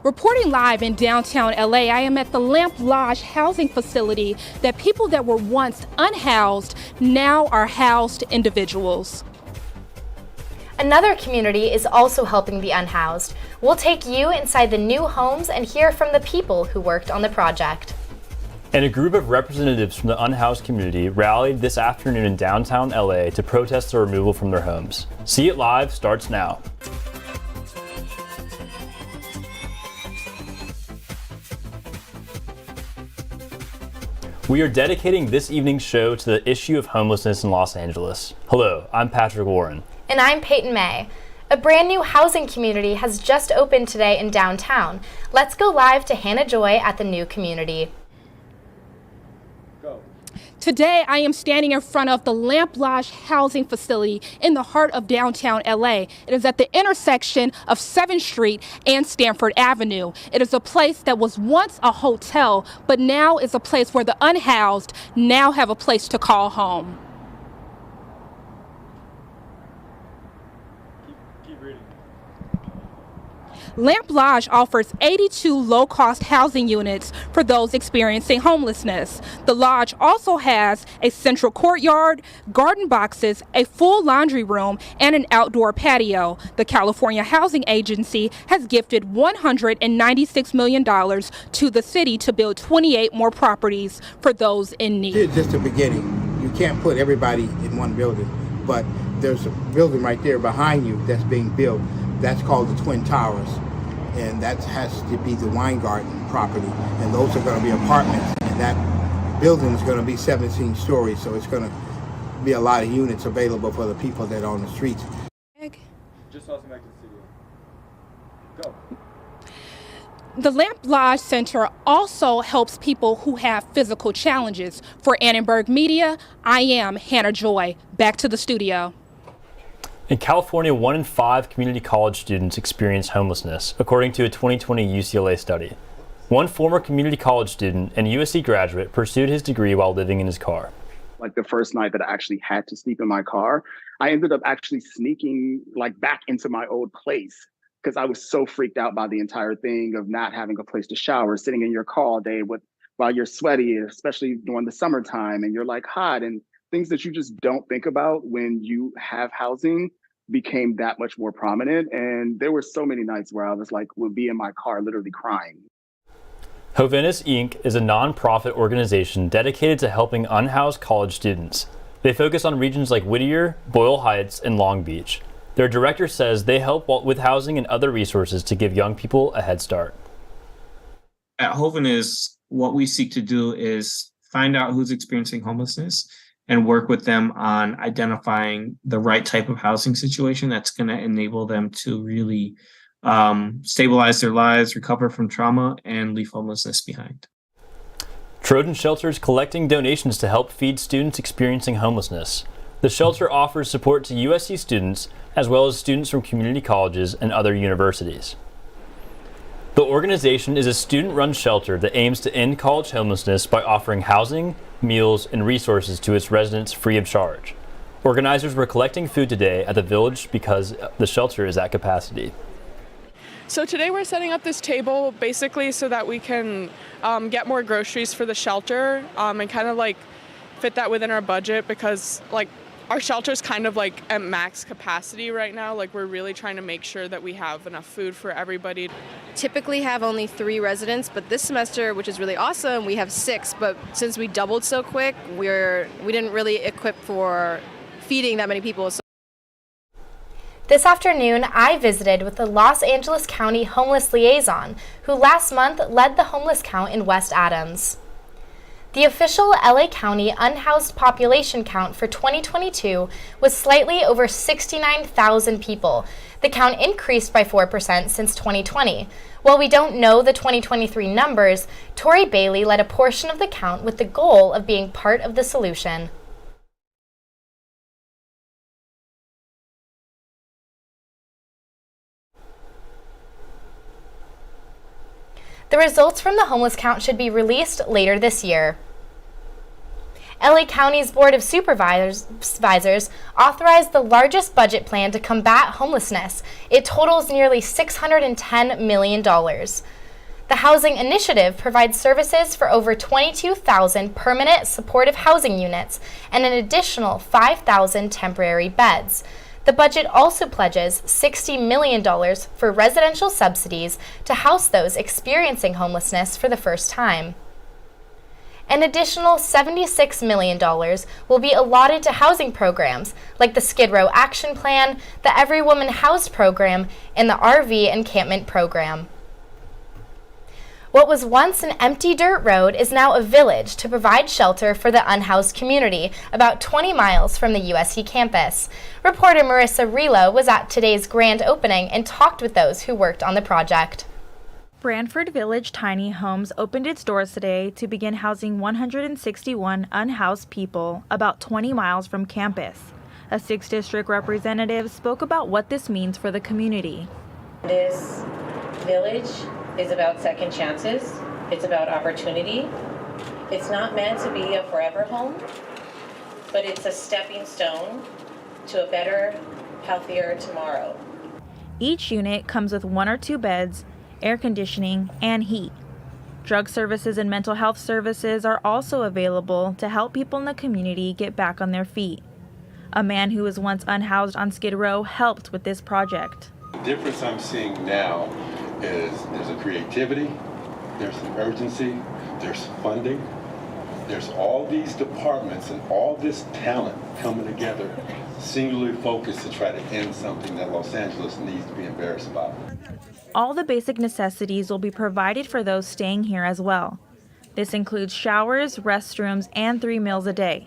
Reporting live in downtown LA, I am at the Lamp Lodge housing facility that people that were once unhoused now are housed individuals. Another community is also helping the unhoused. We'll take you inside the new homes and hear from the people who worked on the project. And a group of representatives from the unhoused community rallied this afternoon in downtown LA to protest the removal from their homes. See It Live starts now. We are dedicating this evening's show to the issue of homelessness in Los Angeles. Hello, I'm Patrick Warren. And I'm Peyton May. A brand new housing community has just opened today in downtown. Let's go live to Hannah Joy at the new community. Today, I am standing in front of the Lamp Lodge housing facility in the heart of downtown LA. It is at the intersection of 7th Street and Stanford Avenue. It is a place that was once a hotel, but now is a place where the unhoused now have a place to call home. Keep reading. Lamp Lodge offers 82 low-cost housing units for those experiencing homelessness. The lodge also has a central courtyard, garden boxes, a full laundry room, and an outdoor patio. The California Housing Agency has gifted $196 million to the city to build 28 more properties for those in need. It's just the beginning. You can't put everybody in one building, but there's a building right there behind you that's being built. That's called the Twin Towers, and that has to be the Weingarten property, and those are going to be apartments, and that building is going to be 17 stories, so it's going to be a lot of units available for the people that are on the streets. Just toss him back to the studio. Go. The Lamp Lodge Center also helps people who have physical challenges. For Annenberg Media, I am Hannah Joy. Back to the studio. In California, 1 in 5 community college students experience homelessness, according to a 2020 UCLA study. One former community college student and USC graduate pursued his degree while living in his car. Like the first night that I actually had to sleep in my car, I ended up actually sneaking back into my old place because I was so freaked out by the entire thing of not having a place to shower, sitting in your car all day while you're sweaty, especially during the summertime, and you're hot, and things that you just don't think about when you have housing became that much more prominent. And there were so many nights where I would be in my car literally crying. Homelessness, Inc. is a nonprofit organization dedicated to helping unhoused college students. They focus on regions like Whittier, Boyle Heights, and Long Beach. Their director says they help with housing and other resources to give young people a head start. At Homelessness, what we seek to do is find out who's experiencing homelessness and work with them on identifying the right type of housing situation that's going to enable them to really stabilize their lives, recover from trauma, and leave homelessness behind. Trojan Shelter is collecting donations to help feed students experiencing homelessness. The shelter offers support to USC students as well as students from community colleges and other universities. The organization is a student-run shelter that aims to end college homelessness by offering housing, meals, and resources to its residents free of charge. Organizers were collecting food today at the Village because the shelter is at capacity. So today we're setting up this table basically so that we can get more groceries for the shelter and kind of fit that within our budget, because our shelter's kind of at max capacity right now. We're really trying to make sure that we have enough food for everybody. Typically have only 3 residents, but this semester, which is really awesome, we have 6. But since we doubled so quick, we didn't really equip for feeding that many people. This afternoon, I visited with the Los Angeles County Homeless Liaison, who last month led the homeless count in West Adams. The official LA County unhoused population count for 2022 was slightly over 69,000 people. The count increased by 4% since 2020. While we don't know the 2023 numbers, Tori Bailey led a portion of the count with the goal of being part of the solution. The results from the homeless count should be released later this year. LA County's Board of Supervisors authorized the largest budget plan to combat homelessness. It totals nearly $610 million. The Housing Initiative provides services for over 22,000 permanent supportive housing units and an additional 5,000 temporary beds. The budget also pledges $60 million for residential subsidies to house those experiencing homelessness for the first time. An additional $76 million will be allotted to housing programs like the Skid Row Action Plan, the Every Woman Housed program, and the RV Encampment program. What was once an empty dirt road is now a village to provide shelter for the unhoused community about 20 miles from the USC campus. Reporter Marissa Relo was at today's grand opening and talked with those who worked on the project. Branford Village Tiny Homes opened its doors today to begin housing 161 unhoused people about 20 miles from campus. A 6th District representative spoke about what this means for the community. This village is about second chances. It's about opportunity. It's not meant to be a forever home, but it's a stepping stone to a better, healthier tomorrow. Each unit comes with 1 or 2 beds, air conditioning, and heat. Drug services and mental health services are also available to help people in the community get back on their feet. A man who was once unhoused on Skid Row helped with this project. The difference I'm seeing now is there's a creativity, there's an urgency, there's funding, there's all these departments and all this talent coming together, singularly focused to try to end something that Los Angeles needs to be embarrassed about. All the basic necessities will be provided for those staying here as well. This includes showers, restrooms, and 3 meals a day.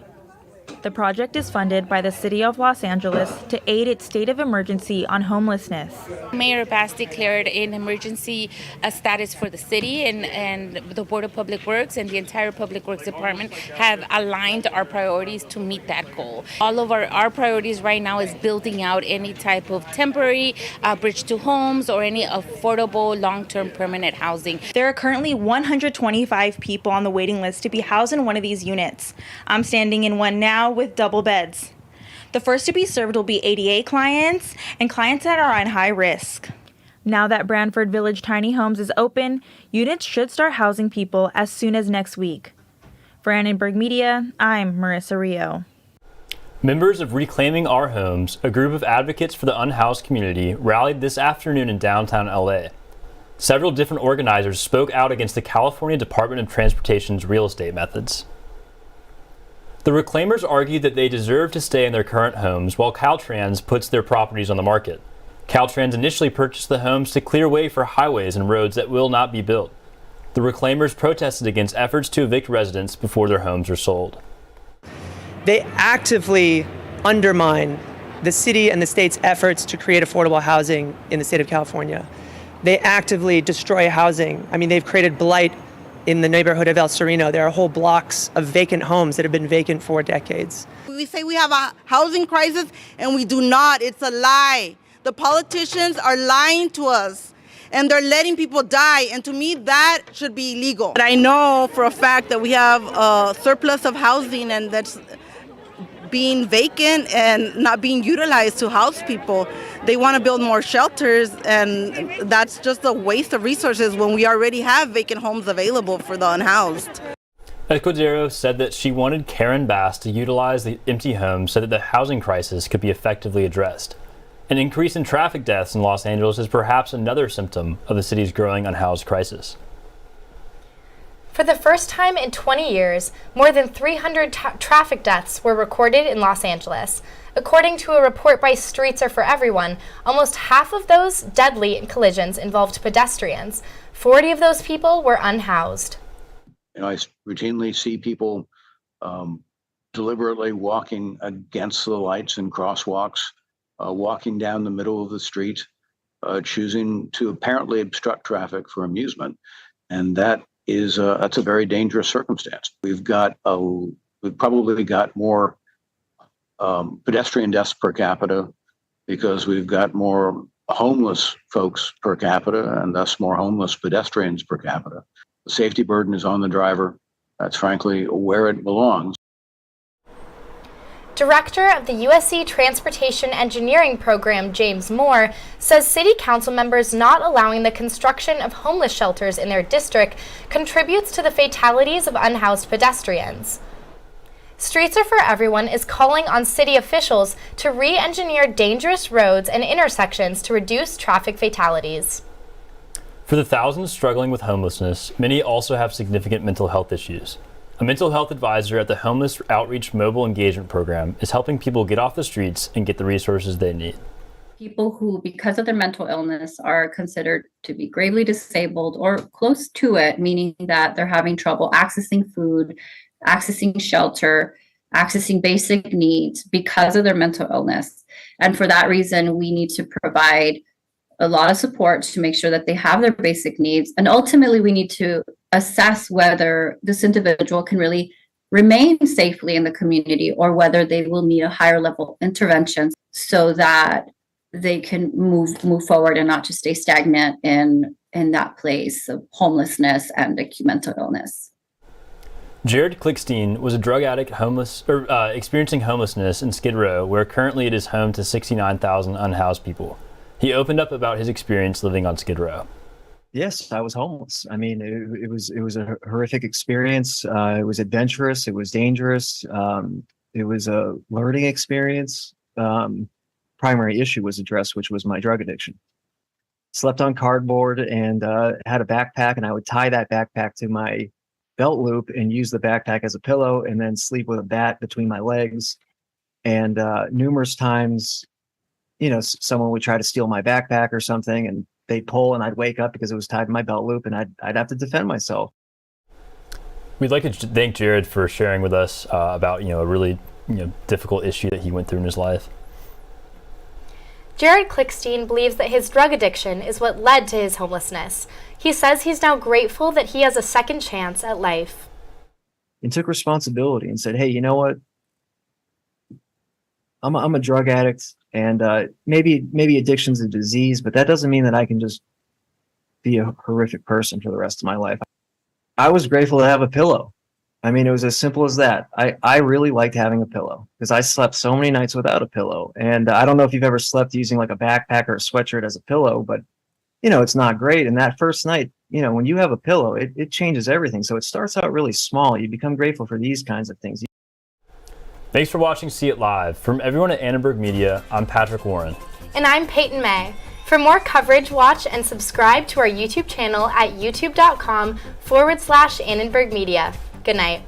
The project is funded by the City of Los Angeles to aid its state of emergency on homelessness. Mayor Bass declared an emergency status for the city, and the Board of Public Works and the entire Public Works Department have aligned our priorities to meet that goal. All of our priorities right now is building out any type of temporary bridge to homes or any affordable long-term permanent housing. There are currently 125 people on the waiting list to be housed in one of these units. I'm standing in one now with double beds. The first to be served will be ADA clients and clients that are on high risk. Now that Branford Village Tiny Homes is open, units should start housing people as soon as next week. For Annenberg Media, I'm Marissa Rio. Members of Reclaiming Our Homes, a group of advocates for the unhoused community, rallied this afternoon in downtown LA. Several different organizers spoke out against the California Department of Transportation's real estate methods. The Reclaimers argued that they deserve to stay in their current homes while Caltrans puts their properties on the market. Caltrans initially purchased the homes to clear way for highways and roads that will not be built. The Reclaimers protested against efforts to evict residents before their homes are sold. They actively undermine the city and the state's efforts to create affordable housing in the state of California. They actively destroy housing. I mean, they've created blight in the neighborhood of El Sereno. There are whole blocks of vacant homes that have been vacant for decades. We say we have a housing crisis, and we do not. It's a lie. The politicians are lying to us, and they're letting people die, and to me, that should be illegal. But I know for a fact that we have a surplus of housing, and that's being vacant and not being utilized to house people. They want to build more shelters, and that's just a waste of resources when we already have vacant homes available for the unhoused. Escudero said that she wanted Karen Bass to utilize the empty homes so that the housing crisis could be effectively addressed. An increase in traffic deaths in Los Angeles is perhaps another symptom of the city's growing unhoused crisis. For the first time in 20 years, more than 300 traffic deaths were recorded in Los Angeles. According to a report by Streets Are For Everyone, almost half of those deadly collisions involved pedestrians. 40 of those people were unhoused. I routinely see people deliberately walking against the lights and crosswalks, walking down the middle of the street, choosing to apparently obstruct traffic for amusement. And that's a very dangerous circumstance. We've probably got more pedestrian deaths per capita because we've got more homeless folks per capita and thus more homeless pedestrians per capita. The safety burden is on the driver. That's frankly where it belongs. Director of the USC Transportation Engineering Program, James Moore, says city council members not allowing the construction of homeless shelters in their district contributes to the fatalities of unhoused pedestrians. Streets Are For Everyone is calling on city officials to re-engineer dangerous roads and intersections to reduce traffic fatalities. For the thousands struggling with homelessness, many also have significant mental health issues. A mental health advisor at the Homeless Outreach Mobile Engagement Program is helping people get off the streets and get the resources they need. People who, because of their mental illness, are considered to be gravely disabled or close to it, meaning that they're having trouble accessing food, accessing shelter, accessing basic needs because of their mental illness. And for that reason, we need to provide a lot of support to make sure that they have their basic needs. And ultimately, we need to assess whether this individual can really remain safely in the community or whether they will need a higher level intervention so that they can move forward and not just stay stagnant in that place of homelessness and acute mental illness. Jared Klickstein was a drug addict experiencing homelessness in Skid Row, where currently it is home to 69,000 unhoused people. He opened up about his experience living on Skid Row. Yes, I was homeless. I mean, it was a horrific experience. It was adventurous. It was dangerous. It was a learning experience. Primary issue was addressed, which was my drug addiction. Slept on cardboard and had a backpack, and I would tie that backpack to my belt loop and use the backpack as a pillow, and then sleep with a bat between my legs. And numerous times, someone would try to steal my backpack or something, and they'd pull, and I'd wake up because it was tied to my belt loop, and I'd have to defend myself. We'd like to thank Jared for sharing with us about a really difficult issue that he went through in his life. Jared Klickstein believes that his drug addiction is what led to his homelessness. He says he's now grateful that he has a second chance at life. And took responsibility and said, hey, you know what? I'm a drug addict, and maybe addiction's a disease, but that doesn't mean that I can just be a horrific person for the rest of my life. I was grateful to have a pillow. I mean, it was as simple as that. I really liked having a pillow because I slept so many nights without a pillow. And I don't know if you've ever slept using like a backpack or a sweatshirt as a pillow, but it's not great. And that first night, when you have a pillow, it changes everything. So it starts out really small. You become grateful for these kinds of things. Thanks for watching See It Live. From everyone at Annenberg Media, I'm Patrick Warren. And I'm Peyton May. For more coverage, watch and subscribe to our YouTube channel at youtube.com/Annenberg Media. Good night.